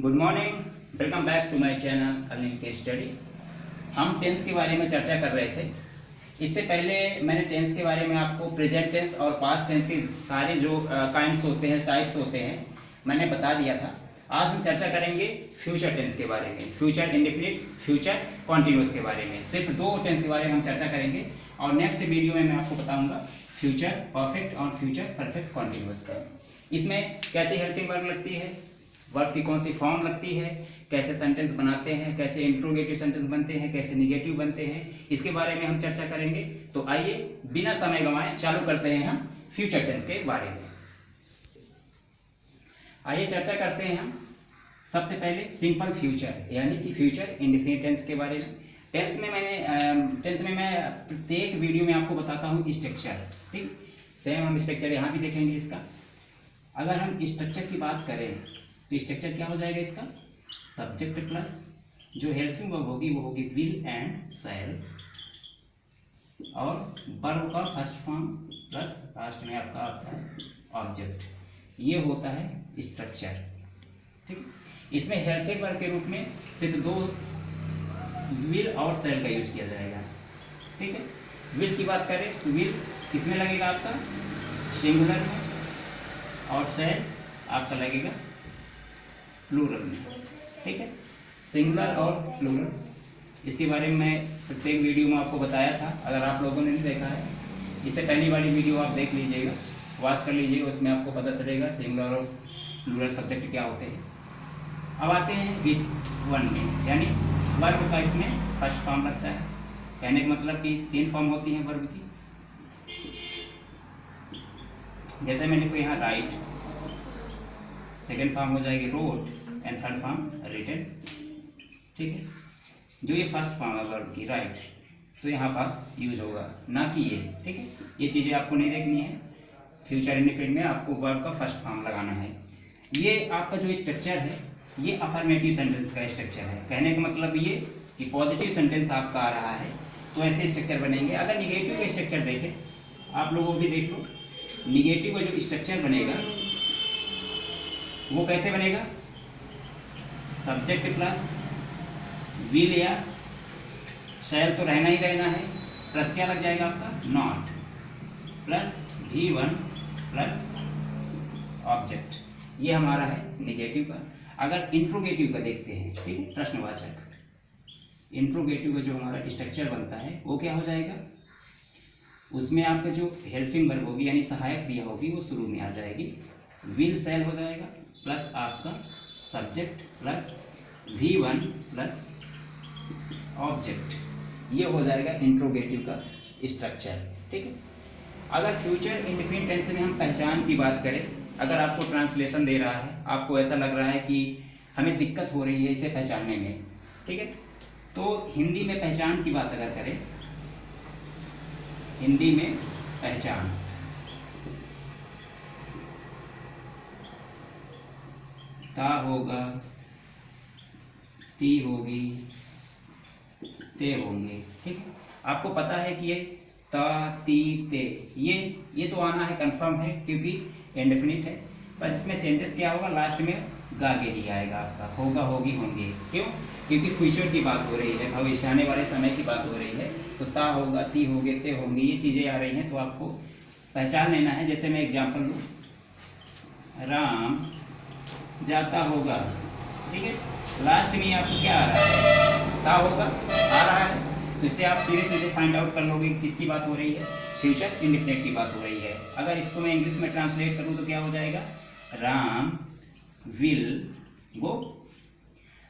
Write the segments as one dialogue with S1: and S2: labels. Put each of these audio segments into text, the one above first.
S1: Good morning, welcome back to my channel earning case study. हम tense के बारे में चर्चा कर रहे थे। इससे पहले मैंने टेंस के बारे में आपको प्रेजेंट टेंस और पास्ट टेंस के सारे जो काइंड्स होते हैं, टाइप्स होते हैं, मैंने बता दिया था। आज हम चर्चा करेंगे फ्यूचर टेंस के बारे में, फ्यूचर इंडेफिनिट, फ्यूचर कॉन्टिन्यूस के बारे में। सिर्फ दो टेंस के बारे में हम चर्चा करेंगे और नेक्स्ट वीडियो में मैं आपको बताऊंगा फ्यूचर परफेक्ट और फ्यूचर परफेक्ट कॉन्टिन्यूस का। इसमें कैसी हेल्पिंग वर्ब लगती है, वर्ब की कौन सी फॉर्म लगती है, कैसे सेंटेंस बनाते हैं, कैसे इंट्रोगेटिव सेंटेंस बनते हैं, कैसे निगेटिव बनते हैं, इसके बारे में हम चर्चा करेंगे। तो आइए बिना समय गंवाए चालू करते हैं हम फ्यूचर टेंस के बारे में। आइए चर्चा करते हैं हम सबसे पहले सिंपल फ्यूचर यानी कि फ्यूचर इंडेफिनिट टेंस के बारे में। टेंस में मैं प्रत्येक वीडियो में आपको बताता हूँ स्ट्रक्चर, ठीक। सेम हम स्ट्रक्चर यहाँ भी देखेंगे इसका। अगर हम स्ट्रक्चर की बात करें तो स्ट्रक्चर क्या हो जाएगा इसका, सब्जेक्ट प्लस जो हेल्पिंग वर्ब होगी वो होगी विल एंड शैल, और वर्ब का फर्स्ट फॉर्म प्लस लास्ट में आपका आता है ऑब्जेक्ट। ये होता है स्ट्रक्चर, ठीक। इसमें हेल्पिंग वर्ब के रूप में सिर्फ दो विल और शैल का यूज किया जाएगा, ठीक है। विल की बात करें तो विल किसमें लगेगा, आपका सिंगुलर में, और शैल आपका लगेगा प्लूरल में, ठीक है। सिंगुलर और प्लूरल इसके बारे में मैं प्रत्येक वीडियो में आपको बताया था। अगर आप लोगों ने नहीं देखा है, इससे पहली वाली वीडियो आप देख लीजिएगा, वॉच कर लीजिएगा, उसमें आपको पता चलेगा सिंगुलर और प्लूरल सब्जेक्ट क्या होते हैं। अब आते हैं विद वन में, यानी वर्ब का इसमें फर्स्ट फॉर्म लगता है। कहने का मतलब कि तीन फॉर्म होती हैं वर्ब की। जैसे मैंने को यहाँ राइट, सेकेंड फॉर्म हो जाएगी rode and third form written, ठीक है। जो ये फर्स्ट फॉर्म है वर्ब की राइट, तो यहाँ पास यूज होगा, ना कि ये, ठीक है। ये चीज़ें आपको नहीं देखनी है। फ्यूचर इंडेफिनिट में आपको वर्ब का फर्स्ट फॉर्म लगाना है। ये आपका जो स्ट्रक्चर है ये अफर्मेटिव सेंटेंस का स्ट्रक्चर है। कहने का मतलब ये कि पॉजिटिव सेंटेंस आपका आ रहा है तो ऐसे स्ट्रक्चर बनेंगे। अगर निगेटिव का स्ट्रक्चर देखें, आप लोगों भी देख लो, निगेटिव का जो स्ट्रक्चर बनेगा वो कैसे बनेगा, सब्जेक्ट प्लस विल या शैल तो रहना ही रहना है, प्लस क्या लग जाएगा आपका not, plus V1 plus object. ये हमारा है निगेटिव का। अगर इंट्रोगेटिव का देखते हैं, ठीक है, प्रश्नवाचक, इंट्रोगेटिव का जो हमारा स्ट्रक्चर बनता है वो क्या हो जाएगा, उसमें आपका जो हेल्पिंग वर्ब होगी यानी सहायक क्रिया होगी वो शुरू में आ जाएगी, विल शैल हो जाएगा प्लस आपका subject plus V1 plus object. ये हो जाएगा इंट्रोगेटिव का स्ट्रक्चर, ठीक है। अगर फ्यूचर इंडेफिनिट टेंस में हम पहचान की बात करें, अगर आपको ट्रांसलेशन दे रहा है, आपको ऐसा लग रहा है कि हमें दिक्कत हो रही है इसे पहचानने में, ठीक है, तो हिंदी में पहचान की बात अगर करें, हिंदी में पहचान, ता होगा, ती होगी, ते होंगे, ठीक है। आपको पता है कि ये ता, ती, ते, ये तो आना है, कंफर्म है, क्योंकि इंडेफिनिट है। बस इसमें चेंजेस क्या होगा, लास्ट में गागे ही आएगा आपका, होगा, होगी, होंगे। क्यों? क्योंकि फ्यूचर की बात हो रही है, भविष्य आने वाले समय की बात हो रही है, तो ता होगा, ती होगे, ते होंगे, ये चीज़ें आ रही हैं, तो आपको पहचान लेना है। जैसे मैं एग्जाम्पल लूँ, राम जाता होगा, ठीक है, लास्ट में आपको क्या आ रहा है, ता होगा आ रहा है, तो इससे आप सीधे सीधे फाइंड आउट कर लोगे किसकी बात हो रही है, फ्यूचर इंडेफिनिट की बात हो रही है। अगर इसको मैं इंग्लिश में ट्रांसलेट करूँ तो क्या हो जाएगा, राम विल गो।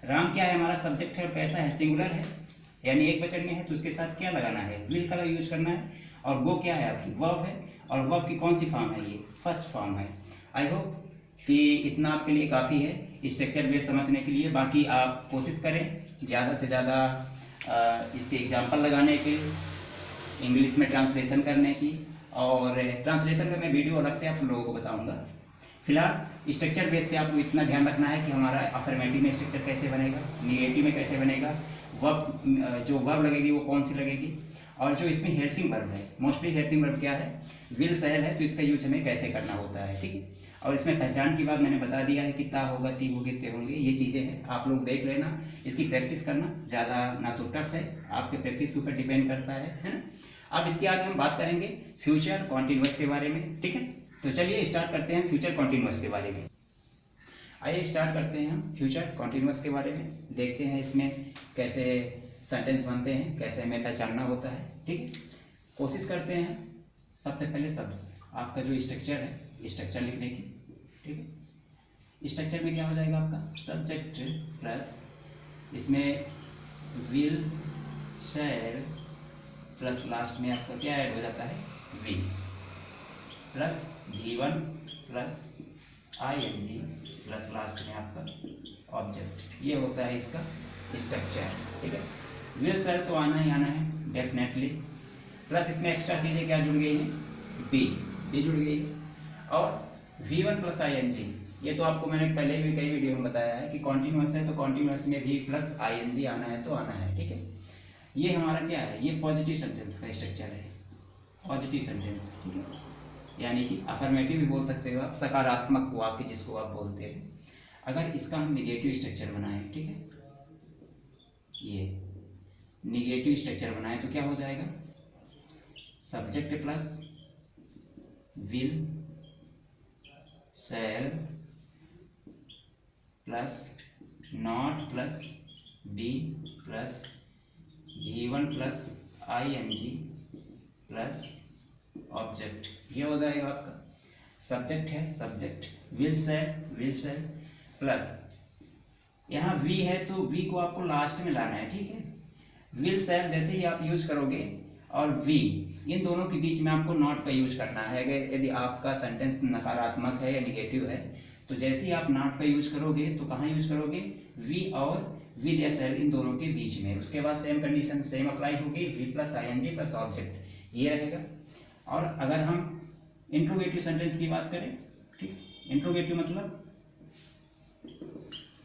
S1: राम क्या है, हमारा सब्जेक्ट है और कैसा है, सिंगुलर है, यानी एक वचन में है, तो उसके साथ क्या लगाना है, विल का यूज करना है। और गो क्या है, आपकी वर्ब है, और वर्ब की कौन सी फॉर्म है, ये फर्स्ट फॉर्म है। आई होप कि इतना आपके लिए काफ़ी है स्ट्रक्चर बेस समझने के लिए। बाकी आप कोशिश करें ज़्यादा से ज़्यादा इसके एग्जाम्पल लगाने के, इंग्लिश में ट्रांसलेशन करने की, और ट्रांसलेशन में मैं वीडियो अलग से आप लोगों को बताऊंगा। फिलहाल स्ट्रक्चर बेस पे आपको इतना ध्यान रखना है कि हमारा अफर्मेटिव में स्ट्रक्चर कैसे बनेगा, निगेटिव में कैसे बनेगा, वर्ब जो वर्ब लगेगी वो कौन सी लगेगी, और जो इसमें हेल्पिंग वर्ब है, मोस्टली हेल्पिंग वर्ब क्या है, विल शैल है, तो इसका यूज हमें कैसे करना होता है, ठीक है। और इसमें पहचान की बात मैंने बता दिया है कि ता होगा, ती होगी, ते होंगे, ये चीज़ें हैं, आप लोग देख लेना, इसकी प्रैक्टिस करना, ज़्यादा ना तो टफ है, आपके प्रैक्टिस के ऊपर डिपेंड करता है ना। अब इसके आगे हम बात करेंगे फ्यूचर कॉन्टिन्यूअस के बारे में, ठीक है। तो चलिए स्टार्ट करते हैं फ्यूचर कॉन्टिन्यूअस के बारे में। आइए स्टार्ट करते हैं हम फ्यूचर कॉन्टिन्यूअस के बारे में, देखते हैं इसमें कैसे सेंटेंस बनते हैं, कैसे हमें पहचानना होता है, ठीक है। कोशिश करते हैं सबसे पहले सब आपका जो स्ट्रक्चर है, स्ट्रक्चर लिखने की, ठीक है। स्ट्रक्चर में क्या हो जाएगा आपका सब्जेक्ट प्लस इसमें विल, शैल प्लस लास्ट में आपका क्या ऐड हो जाता है V, plus V1 plus ING plus last में आपका ऑब्जेक्ट, ये होता है इसका स्ट्रक्चर, ठीक है। विल शैल तो आना ही आना है डेफिनेटली, प्लस इसमें एक्स्ट्रा चीज़ें क्या जुड़ गई हैं, बी जुड़ गई है, और V1 प्लस ING, ये तो आपको मैंने पहले भी कई वीडियो में बताया है कि कॉन्टिन्यूअस है तो कॉन्टिन्यूअस में V प्लस ING आना है तो आना है, ठीक है। ये हमारा क्या है, ये पॉजिटिव सेंटेंस का स्ट्रक्चर है, पॉजिटिव सेंटेंस, ठीक है, यानी कि अफर्मेटिव भी बोल सकते हो आप, सकारात्मक वाक्य जिसको आप बोलते हैं। अगर इसका हम निगेटिव स्ट्रक्चर बनाएं, ठीक है, ये निगेटिव स्ट्रक्चर बनाएं तो क्या हो जाएगा, subject plus will, shall plus not plus be plus V1 plus ING plus object, ये हो जाएगा आपका सब्जेक्ट है, सब्जेक्ट विल शैल प्लस यहाँ V है तो V को आपको लास्ट में लाना है, ठीक है। विल शैल जैसे ही आप यूज करोगे और V, इन दोनों के बीच में आपको नॉट का यूज करना है। अगर यदि आपका सेंटेंस नकारात्मक है या निगेटिव है तो जैसे ही आप नॉट का यूज करोगे तो कहाँ यूज करोगे, V और विल या शैल इन दोनों के बीच में, उसके बाद सेम कंडीशन सेम अप्लाई होगी, V plus ING plus object, ये रहेगा। और अगर हम इंट्रोगेटिव सेंटेंस की बात करें, ठीक, इंट्रोगेटिव मतलब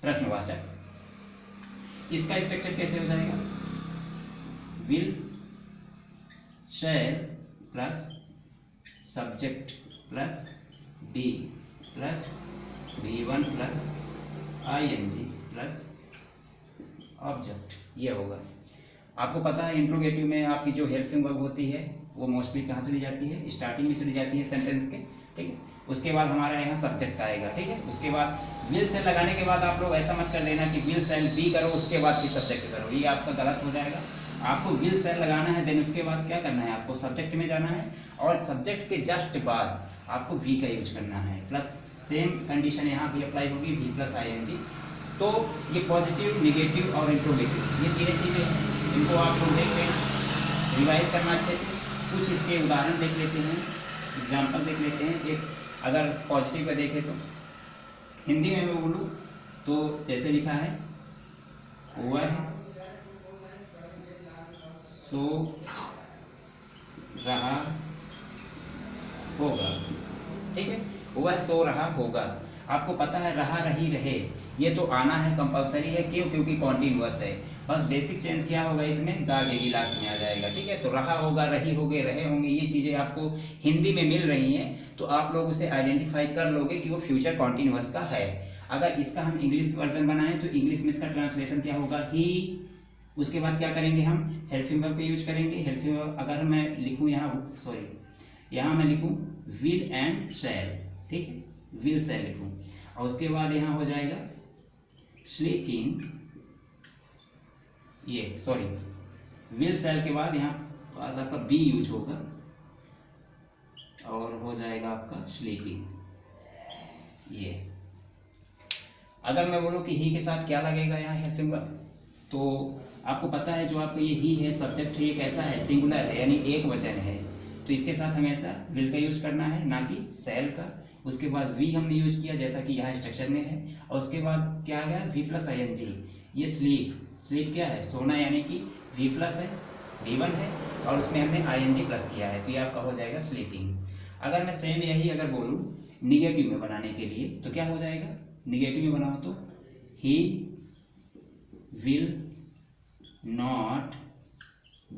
S1: प्रश्नवाचक, इसका स्ट्रक्चर कैसे हो जाएगा, will shall plus subject plus be plus V1 plus ING plus object, ये होगा। आपको पता है इंट्रोगेटिव में आपकी जो हेल्पिंग वर्ब होती है वो मोस्टली कहाँ चली जाती है, स्टार्टिंग में चली जाती है सेंटेंस के, ठीक है। उसके बाद हमारा यहाँ सब्जेक्ट आएगा, ठीक है। उसके बाद विल शैल लगाने के बाद आप लोग ऐसा मत कर देना कि विल शैल बी करो उसके बाद फिर सब्जेक्ट करो, ये आपका गलत हो जाएगा। आपको विल शैल लगाना है, देन उसके बाद क्या करना है, आपको सब्जेक्ट में जाना है और सब्जेक्ट के जस्ट बाद आपको वी का यूज करना है, प्लस सेम कंडीशन यहाँ भी अप्लाई होगी, V प्लस ING। तो ये पॉजिटिव, निगेटिव और इंट्रोगेटिव, ये तीनों चीज़ें हैं, इनको आप लोग देख लेना, रिवाइज करना अच्छे से। कुछ इसके उदाहरण देख लेते हैं, एग्जाम्पल देख लेते हैं। एक अगर पॉजिटिव का देखें तो हिंदी में मैं बोलूँ तो जैसे लिखा है, वह सो रहा होगा, ठीक है, वह सो रहा होगा। आपको पता है रहा, रही, रहे, ये तो आना है, कंपलसरी है, क्यों, क्योंकि कॉन्टिन्यूअस है। बस बेसिक चेंज क्या होगा, इसमें गा गेगी लास्ट में आ जाएगा, ठीक है। तो रहा होगा, रही होगे, रहे होंगे, ये चीज़ें आपको हिंदी में मिल रही हैं तो आप लोग उसे आइडेंटिफाई कर लोगे कि वो फ्यूचर कॉन्टिन्यूअस का है। अगर इसका हम इंग्लिश वर्जन बनाएं तो इंग्लिश में इसका ट्रांसलेशन क्या होगा, ही। उसके बाद क्या करेंगे, हम हेल्पिंग वर्ब का यूज करेंगे। हेल्पिंग वर्ब अगर मैं लिखूँ यहाँ, सॉरी, यहाँ मैं लिखूँ विल एंड शैल, ठीक है, विल शैल लिखूँ, और उसके बाद यहाँ हो जाएगा स्लीपिंग, ये सॉरी, विल शैल के बाद यहाँ पास आपका बी यूज होगा और हो जाएगा आपका स्लीपिंग। ये अगर मैं बोलूँ कि ही के साथ क्या लगेगा यहाँ हेल्पिंग वर्ब, तो आपको पता है जो आपका ये ही है, सब्जेक्ट ही एक ऐसा है, सिंगुलर है, यानी एक वचन है, तो इसके साथ हमेशा विल का यूज करना है, ना कि शैल का। उसके बाद वी हमने यूज किया जैसा कि यहाँ स्ट्रक्चर में है, और उसके बाद क्या आ गया, V प्लस ING। ये स्लीप, स्लीप क्या है, सोना, यानी कि V प्लस है, V1 है, और उसमें हमने ING प्लस किया है, तो ये आपका हो जाएगा स्लीपिंग। अगर मैं सेम यही अगर बोलूँ निगेटिव में बनाने के लिए तो क्या हो जाएगा, निगेटिव में बनाओ तो he will not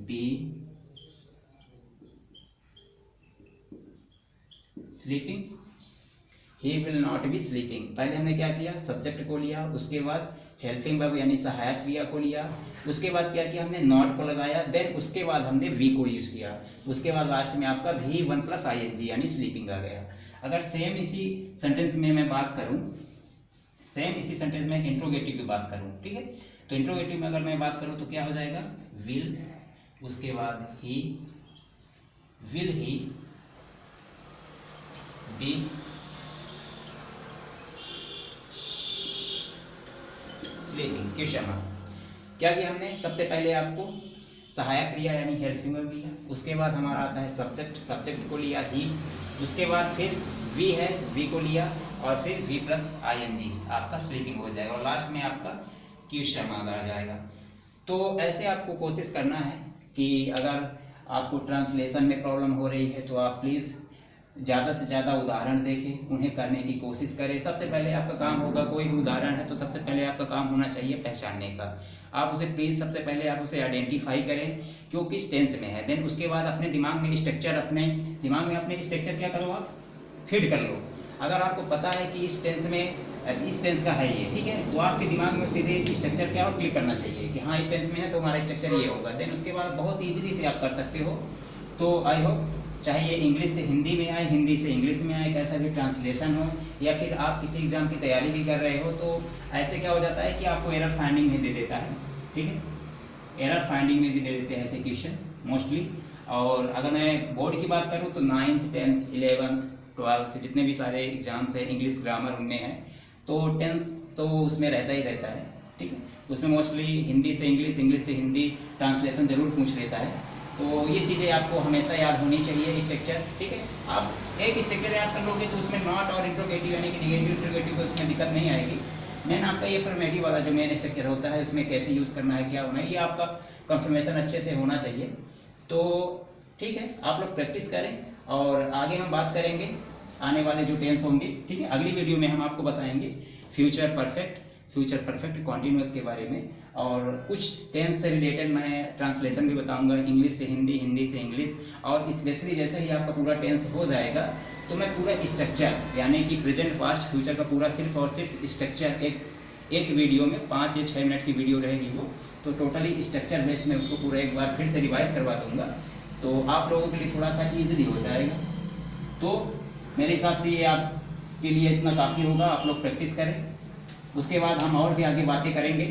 S1: be sleeping, he will not be sleeping. पहले हमने क्या किया, सब्जेक्ट को लिया, उसके बाद हेल्पिंग वर्ब यानी सहायक क्रिया को लिया, उसके बाद क्या किया हमने, नॉट को लगाया, देन उसके बाद हमने वी को यूज किया, उसके बाद लास्ट में आपका V1 प्लस ING यानी स्लीपिंग आ गया। अगर सेम इसी सेंटेंस में मैं बात करूं, सेम इसी सेंटेंस में इंट्रोगेटिव की बात करूं, ठीक है, तो इंट्रोगेटिव में अगर मैं बात करूं तो क्या हो जाएगा, विल, उसके बाद ही, will he be sleeping. Question क्या किया हमने, सबसे पहले आपको सहायक क्रिया यानी हेल्पिंग वर्ब लिया, उसके बाद हमारा आता है सब्जेक्ट, सब्जेक्ट को लिया ही, उसके बाद फिर वी है, वी को लिया, और फिर V प्लस ING आपका स्लीपिंग हो जाएगा, और लास्ट में आपका क्वेश्चन आ जाएगा। तो ऐसे आपको कोशिश करना है कि अगर आपको ट्रांसलेशन में प्रॉब्लम हो रही है तो आप प्लीज़ ज़्यादा से ज़्यादा उदाहरण देखें, उन्हें करने की कोशिश करें। सबसे पहले आपका काम होगा, कोई भी उदाहरण है तो सबसे पहले आपका काम होना चाहिए पहचानने का। आप उसे प्लीज़ सबसे पहले आप उसे आइडेंटिफाई करें कि वो किस टेंस में है, देन उसके बाद अपने दिमाग में स्ट्रक्चर, अपने दिमाग में अपने स्ट्रक्चर क्या करो, आप फिट कर लो। अगर आपको पता है कि इस टेंस में, इस टेंस का है ये, ठीक है, तो आपके दिमाग में सीधे स्ट्रक्चर क्या हो, क्लिक करना चाहिए कि हाँ इस टेंस में है तो हमारा स्ट्रक्चर ये होगा, देन उसके बाद बहुत ईजिली से आप कर सकते हो। तो आई होप चाहे ये इंग्लिश से हिंदी में आए, हिंदी से इंग्लिश में आए, कैसा भी ट्रांसलेशन हो, या फिर आप किसी एग्जाम की तैयारी भी कर रहे हो, तो ऐसे क्या हो जाता है कि आपको एरर फाइंडिंग में दे देता है, ठीक है, एरर फाइंडिंग में भी दे देते हैं ऐसे क्वेश्चन मोस्टली। और अगर मैं बोर्ड की बात करूँ तो 9th 10th 11th 12th जितने भी सारे एग्जाम्स हैं, इंग्लिश ग्रामर उनमें है, तो 10th तो उसमें रहता ही रहता है, ठीक है, उसमें मोस्टली हिंदी से इंग्लिश, इंग्लिश से हिंदी ट्रांसलेशन जरूर पूछ लेता है। तो ये चीज़ें आपको हमेशा याद होनी चाहिए, स्ट्रक्चर, ठीक है। आप एक स्ट्रक्चर याद कर लोगे तो उसमें नॉट और इंट्रोगेटिव यानी कि निगेटिव इंट्रोगेटिव को उसमें दिक्कत नहीं आएगी। मेन आपका ये फॉर्मेटिव वाला जो मेन स्ट्रक्चर होता है उसमें कैसे यूज़ करना है, क्या होना है, ये आपका कंफर्मेशन अच्छे से होना चाहिए। तो ठीक है, आप लोग प्रैक्टिस करें, और आगे हम बात करेंगे आने वाले जो टेंस होंगे, ठीक है, अगली वीडियो में हम आपको बताएंगे future perfect, future perfect continuous के बारे में, और कुछ टेंस से रिलेटेड मैं ट्रांसलेशन भी बताऊंगा, इंग्लिश से हिंदी, हिंदी से इंग्लिश, और स्पेशली जैसे ही आपका पूरा टेंस हो जाएगा तो मैं पूरा स्ट्रक्चर यानी कि प्रेजेंट पास्ट फ्यूचर का पूरा सिर्फ और सिर्फ स्ट्रक्चर एक वीडियो में 5 या 6 मिनट की वीडियो रहेगी वो, तो टोटली स्ट्रक्चर बेस्ड में उसको पूरा एक बार फिर से रिवाइज करवा दूंगा, तो आप लोगों के लिए थोड़ा सा ईजिली हो जाएगा। तो मेरे हिसाब से ये आपके लिए इतना काफ़ी होगा, आप लोग प्रैक्टिस करें, उसके बाद हम और भी आगे बातें करेंगे।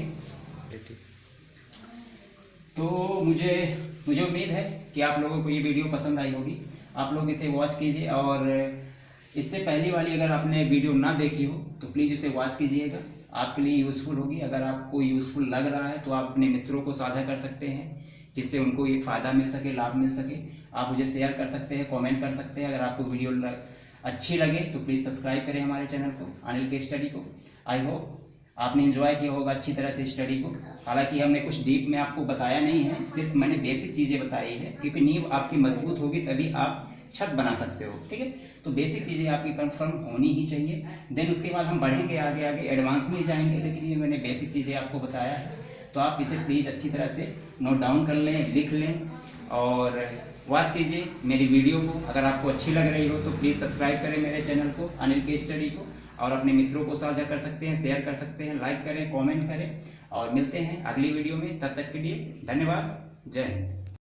S1: तो मुझे उम्मीद है कि आप लोगों को ये वीडियो पसंद आई होगी, आप लोग इसे वॉच कीजिए, और इससे पहली वाली अगर आपने वीडियो ना देखी हो तो प्लीज़ इसे वॉच कीजिएगा, आपके लिए यूज़फुल होगी। अगर आपको यूज़फुल लग रहा है तो आप अपने मित्रों को साझा कर सकते हैं, जिससे उनको ये फ़ायदा मिल सके, लाभ मिल सके। आप मुझे शेयर कर सकते हैं, कमेंट कर सकते हैं। अगर आपको वीडियो अच्छी लगे तो प्लीज़ सब्सक्राइब करें हमारे चैनल को, अनिल के स्टडी को। आई होप आपने एंजॉय किया होगा अच्छी तरह से स्टडी को। हालांकि हमने कुछ डीप में आपको बताया नहीं है, सिर्फ मैंने बेसिक चीज़ें बताई है, क्योंकि नींव आपकी मजबूत होगी तभी आप छत बना सकते हो, ठीक है। तो बेसिक चीज़ें आपकी कंफर्म होनी ही चाहिए, देन उसके बाद हम बढ़ेंगे आगे आगे एडवांस में जाएंगे, लेकिन ये मैंने बेसिक चीज़ें आपको बताया है, तो आप इसे प्लीज़ अच्छी तरह से नोट डाउन कर लें, लिख लें, और वॉच कीजिए मेरी वीडियो को। अगर आपको अच्छी लग रही हो तो प्लीज़ सब्सक्राइब करें मेरे चैनल को, अनिल के स्टडी को, और अपने मित्रों को साझा कर सकते हैं, शेयर कर सकते हैं, लाइक करें, कमेंट करें, और मिलते हैं अगली वीडियो में। तब तक के लिए धन्यवाद, जय हिंद।